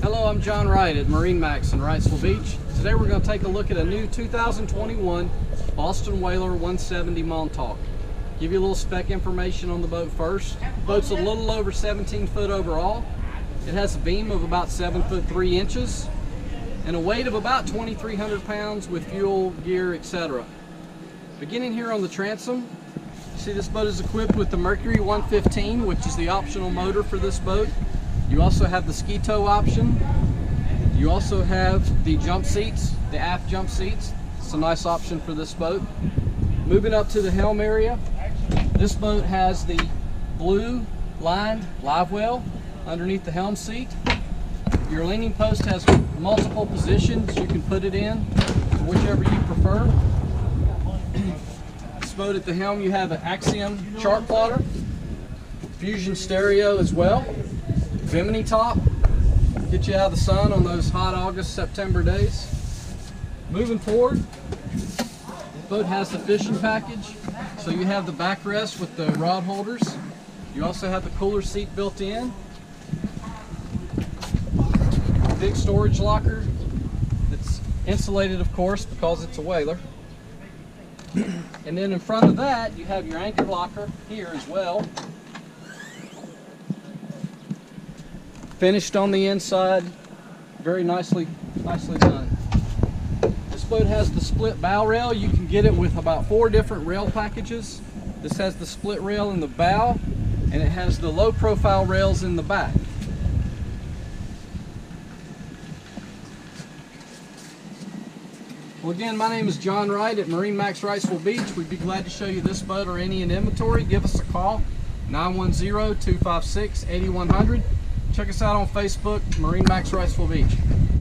Hello, I'm John Wright at MarineMax in Wrightsville Beach. Today we're going to take a look at a new 2021 Boston Whaler 170 Montauk. Give you a little spec information on the boat first. The boat's a little over 17 foot overall. It has a beam of about 7 foot 3 inches and a weight of about 2,300 pounds with fuel, gear, etc. Beginning here on the transom, you see this boat is equipped with the Mercury 115, which is the optional motor for this boat. You also have the ski tow option. You also have the jump seats, the aft jump seats. It's a nice option for this boat. Moving up to the helm area, this boat has the blue lined live well underneath the helm seat. Your leaning post has multiple positions. You can put it in whichever you prefer. This boat at the helm, you have an Axiom chart plotter, Fusion stereo as well. Bimini top, get you out of the sun on those hot August, September days. Moving forward, the boat has the fishing package. So you have the backrest with the rod holders. You also have the cooler seat built in. Big storage locker that's insulated, of course, because it's a whaler. And then in front of that, you have your anchor locker here as well. Finished on the inside, very nicely done. This boat has the split bow rail. You can get it with about 4 different rail packages. This has the split rail in the bow, and it has the low profile rails in the back. Well, again, my name is John Wright at MarineMax Wrightsville Beach. We'd be glad to show you this boat or any in inventory. Give us a call, 910-256-8100. Check us out on Facebook, MarineMax Wrightsville Beach.